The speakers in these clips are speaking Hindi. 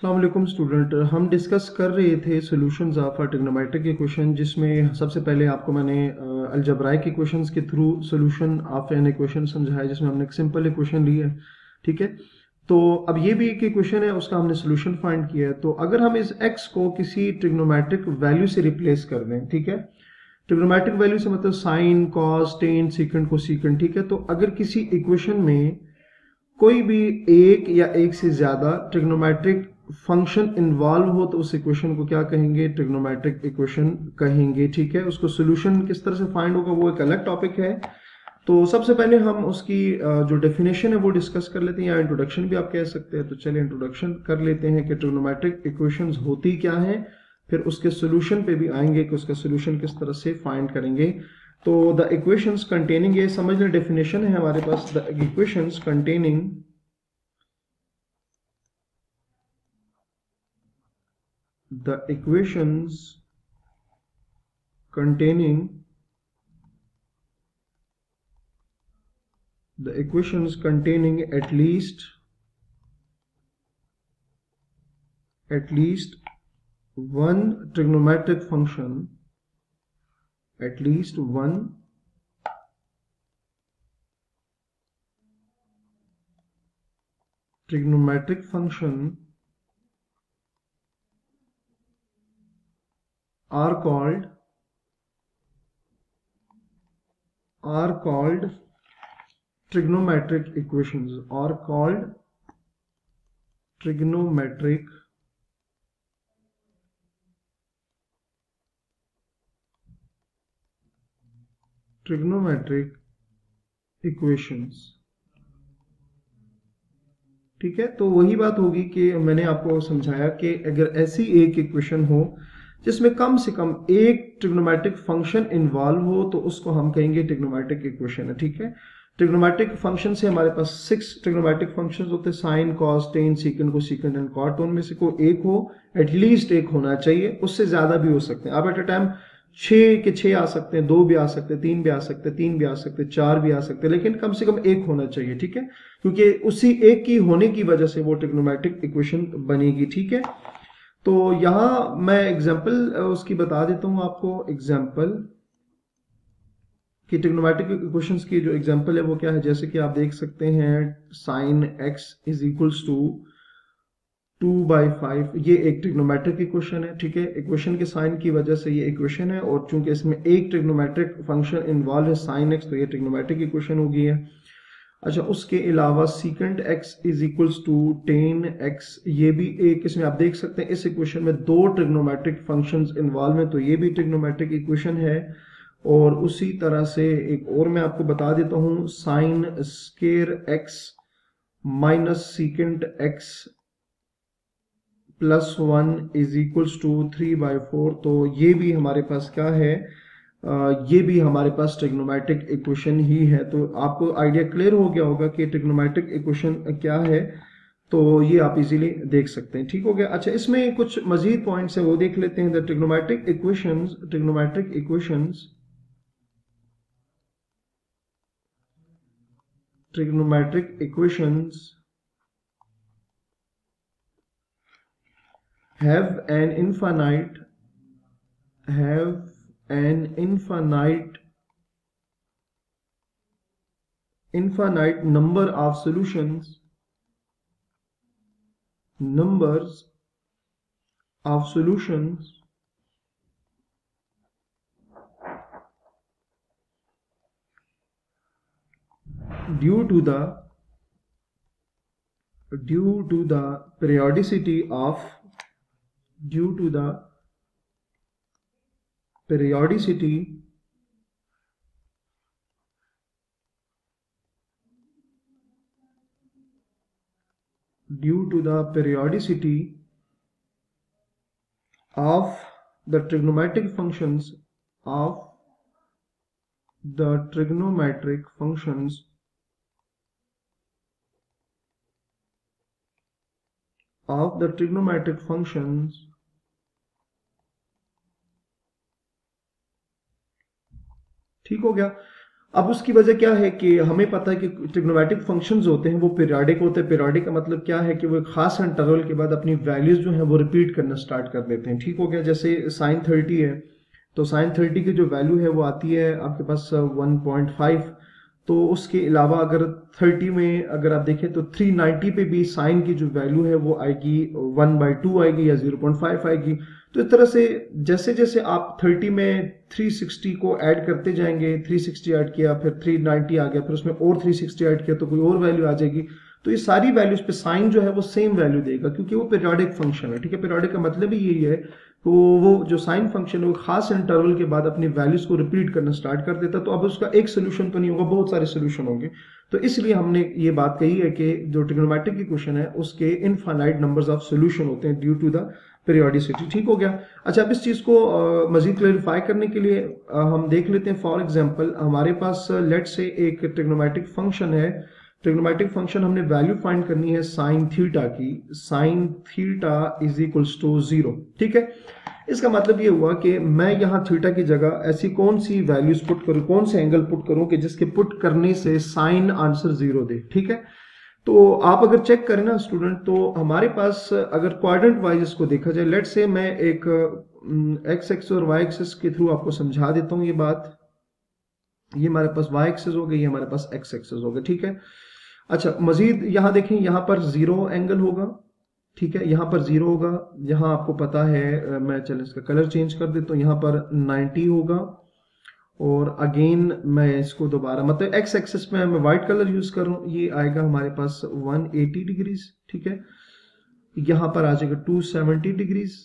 अस्सलाम वालेकुम स्टूडेंट। हम डिस्कस कर रहे थे सॉल्यूशंस ऑफ ट्रिग्नोमेट्रिक इक्वेशन, जिसमें सबसे पहले आपको मैंने अलजेब्राइक इक्वेशंस के through solution of an equation समझाया, जिसमें हमने एक सिंपल इक्वेशन ली है। ठीक है, तो अब ये भी एक इक्वेशन है, उसका हमने सॉल्यूशन फाइंड किया है। तो अगर हम इस x को किसी ट्रिग्नोमेट्रिक वैल्यू से रिप्लेस कर दें, ठीक है, ट्रिग्नोमेट्रिक वैल्यू से मतलब sine, cos, tan, secant, cosecant, ठीक है। तो अगर किसी इक्वेशन में कोई भी एक या एक से ज्यादा ट्रिग्नोमेट्रिक फंक्शन इन्वॉल्व हो तो उस इक्वेशन को क्या कहेंगे? ट्रिग्नोमेट्रिक इक्वेशन कहेंगे। ठीक है, उसको सॉल्यूशन किस तरह से फाइंड होगा वो एक अलग टॉपिक है। तो सबसे पहले हम उसकी जो डेफिनेशन है वो डिस्कस कर लेते हैं, या इंट्रोडक्शन भी आप कह सकते हैं। तो चलिए इंट्रोडक्शन कर लेते हैं कि ट्रिग्नोमेट्रिक इक्वेशंस होती क्या है, फिर उसके सॉल्यूशन पे भी आएंगे कि उसका सॉल्यूशन किस तरह से फाइंड करेंगे। तो द इक्वेशंस कंटेनिंग, ये समझ लें डेफिनेशन है हमारे पास, the equations containing the equations containing at least one trigonometric function, at least one trigonometric function are called trigonometric equations, are called trigonometric equations। ठीक है, तो वही बात होगी कि मैंने आपको समझाया कि अगर ऐसी एक इक्वेशन हो जिसमें कम से कम एक ट्रिग्नोमेट्रिक फंक्शन इन्वॉल्व हो तो उसको हम कहेंगे ट्रिग्नोमेट्रिक इक्वेशन है। ठीक है, ट्रिग्नोमेट्रिक फंक्शन से हमारे पास 6 ट्रिग्नोमेट्रिक फंक्शंस होते हैं, sine, cos, tan, secant, cosecant and cot. तो उनमें से कोई एक हो, एटलीस्ट एक होना चाहिए, उससे ज्यादा भी हो सकते हैं। आप एट अ टाइम 6 के 6 आ सकते हैं, 2 भी आ सकते हैं, 3 भी आ सकते हैं, 3 भी आ सकते हैं, 4 भी आ सकते हैं, लेकिन कम से कम एक होना चाहिए। ठीक है, क्योंकि उसी एक की होने की वजह से वो ट्रिग्नोमेट्रिक इक्वेशन बनेगी। ठीक है, तो यहां मैं एग्जांपल उसकी बता देता हूं आपको। एग्जांपल कि ट्रिग्नोमेट्रिक इक्वेशंस की जो एग्जांपल है वो क्या है, जैसे कि आप देख सकते हैं sine x is equals to 2/5। ये एक ट्रिग्नोमेट्रिक इक्वेशन है। ठीक है, इक्वेशन के साइन की वजह से ये इक्वेशन है, और चूंकि इसमें एक ट्रिग्नोमेट्रिक फंक्शन इन्वॉल्व है साइन x, तो ये ट्रिग्नोमेट्रिक इक्वेशन हो गई है। अच्छा, उसके अलावा secant x is equals to tan x, ये भी एक, इसमें आप देख सकते हैं इस इक्वेशन में दो ट्रिग्नोमेट्रिक फंक्शंस इन्वॉल्व हैं, तो ये भी ट्रिग्नोमेट्रिक इक्वेशन है। और उसी तरह से एक और मैं आपको बता देता हूं, sine square x minus secant x plus 1 is equals to 3/4। तो ये भी हमारे पास क्या है, ये भी हमारे पास ट्रिग्नोमेट्रिक इक्वेशन ही है। तो आपको आइडिया क्लियर हो गया होगा कि ट्रिग्नोमेट्रिक इक्वेशन क्या है, तो ये आप इजीली देख सकते हैं। ठीक हो गया। अच्छा, इसमें कुछ मजीद पॉइंट्स है वो देख लेते हैं। The trigonometric equations have an infinite number of solutions, due to the periodicity of of the trigonometric functions of the trigonometric functions ठीक हो गया। अब उसकी वजह क्या है कि हमें पता है कि ट्रिग्नोमेट्रिक फंक्शंस होते हैं वो पीरियोडिक होते हैं। पीरियोडिक का मतलब क्या है कि वो एक खास इंटरवल के बाद अपनी वैल्यूज जो है वो रिपीट करना स्टार्ट कर देते हैं। ठीक हो गया। जैसे साइन 30 है तो साइन 30 की जो वैल्यू है वो आती है आपके पास 1.5। तो उसके अलावा अगर 30 में अगर आप देखें तो 390 पे भी साइन की जो वैल्यू है वो आएगी 1/2 आएगी या 0.5 आएगी। तो इस तरह से जैसे जैसे आप 30 में 360 को ऐड करते जाएंगे, 360 ऐड किया फिर 390 आ गया, फिर उसमें और 360 ऐड किया तो कोई और वैल्यू आ जाएगी। तो ये सारी वैल्यूज पे साइन जो है वो सेम वैल्यू देगा क्योंकि वो पीरियोडिक फंक्शन है। ठीक है, पीरियोडिक का मतलब ही यही है। तो वो जो साइन फंक्शन है वो खास इंटरवल के बाद अपनी वैल्यूज को रिपीट करना स्टार्ट कर देता है। तो अब उसका एक सोल्यूशन तो नहीं होगा, बहुत सारे सोल्यूशन होंगे। तो इसलिए हमने ये बात कही है कि जो ट्रिग्नोमेट्रिक इक्वेशन है उसके इनफाइनाइट नंबर्स ऑफ सोल्यूशन होते हैं ड्यू टू द पीरियोडिसिटी। ठीक हो गया। अच्छा, अब इस चीज को मजीद क्लेरिफाई करने के लिए हम देख लेते हैं। फॉर एग्जांपल हमारे पास लेट से एक ट्रिग्नोमेट्रिक फंक्शन है। ट्रिग्नोमेट्रिक फंक्शन हमने वैल्यू फाइंड करनी है साइन थीटा की। Sine theta is equals to 0। ठीक है, इसका मतलब ये हुआ कि मैं यहां थीटा की जगह ऐसी कौन सी वैल्यूज पुट करूं, कौन से एंगल पुट करूं कि जिसके पुट करने से साइन आंसर 0 दे। ठीक है, तो आप अगर चेक करें ना स्टूडेंट, तो हमारे पास अगर क्वाड्रेंट वाइज इसको देखा जाए, लेट से मैं एक एक्स एक्सिस और वाई एक्सिस के थ्रू आपको समझा देता हूं ये बात। ये हमारे पास वाई एक्सिस हो गई, ये हमारे पास एक्स एक्सिस हो गया। ठीक है, अच्छा मजीद यहां देखें, यहां पर 0 एंगल होगा। ठीक है, यहां पर 0 होगा। यहां आपको पता है मैं चलो इसका कलर चेंज कर देता हूं, यहां पर 90 होगा। और अगेन मैं इसको दोबारा मतलब एक्स एक्सिस में मैं व्हाइट कलर यूज करूं, ये आएगा हमारे पास 180 डिग्रीज। ठीक है, यहां पर आ जाएगा 270 डिग्रीज।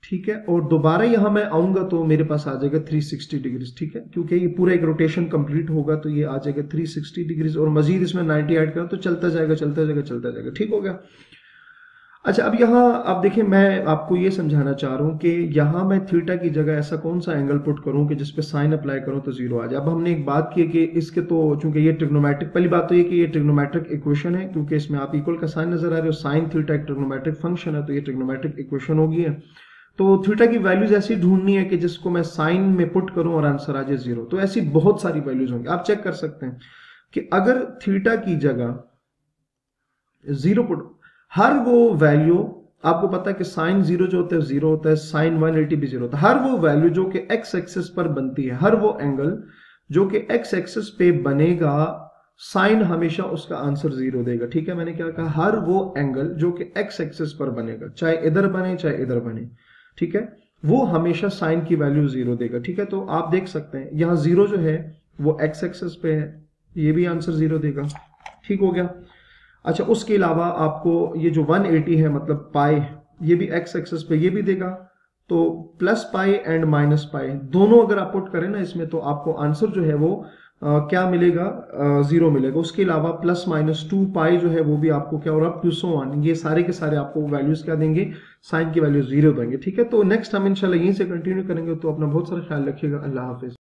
ठीक है, और दोबारा यहां मैं आऊंगा तो मेरे पास आ जाएगा 360 डिग्रीज। ठीक है, क्योंकि ये पूरा एक रोटेशन कंप्लीट होगा तो ये आ जाएगा 360 डिग्रीज और मजीद इसमें 90 ऐड करा तो चलता जाएगा चलता जाएगा चलता जाएगा। ठीक हो गया। अच्छा, अब यहाँ आप देखिए, मैं आपको ये समझाना चाह रहा हूँ कि यहाँ मैं थीटा की जगह ऐसा कौन सा एंगल पुट करूँ कि जिसपे साइन अप्लाई करूँ तो 0 आ जाए। अब हमने एक बात की कि इसके तो चूंकि ये ट्रिग्नोमेट्रिक, पहली बात तो ये कि ये ट्रिग्नोमेट्रिक इक्वेशन है क्योंकि इसमें आप इक्वल का साइन नजर आ रहे हो। साइन थीटा एक ट्रिग्नोमेट्रिक फंक्शन है तो ये ट्रिग्नोमेट्रिक इक्वेशन होगी है। तो थीटा की वैल्यूज ऐसी ढूंढनी है कि जिसको मैं साइन में पुट करूं और आंसर आ जाए 0। तो ऐसी बहुत सारी वैल्यूज होंगी। आप चेक कर सकते हैं कि अगर थीटा की जगह 0 पुट, हर वो वैल्यू आपको पता है कि साइन 0 जो होता है 0 होता है, साइन 180 भी 0 होता है। हर वो वैल्यू जो कि एक्स एक्सिस पर बनती है, हर वो एंगल जो कि एक्स एक्सिस पे बनेगा, साइन हमेशा उसका आंसर 0 देगा। ठीक है, मैंने क्या कहा, हर वो एंगल जो कि एक्स एक्सिस पर बनेगा, चाहे इधर बने चाहे इधर बने, ठीक है, वो हमेशा साइन की वैल्यू 0 देगा। ठीक है, तो आप देख सकते हैं यहाँ 0 जो है वो एक्स एक्सिस पे है, ये भी आंसर 0 देगा। ठीक हो गया। अच्छा, उसके अलावा आपको ये जो 180 है मतलब पाई, ये भी एक्स एक्सिस पे ये भी देगा। तो plus pi and minus pi दोनों अगर आप पुट करें ना इसमें तो आपको आंसर जो है वो क्या मिलेगा, 0 मिलेगा। उसके अलावा प्लस माइनस 2 पाई जो है वो भी आपको क्या, और अप टू सो ऑन, ये सारे के सारे आपको वैल्यूज क्या देंगे, साइन की वैल्यू 0 देंगे। ठीक है, तो नेक्स्ट हम इंशाल्लाह यहीं से कंटिन्यू करेंगे। तो अपना बहुत सारा ख्याल रखिएगा। अल्लाह हाफिज।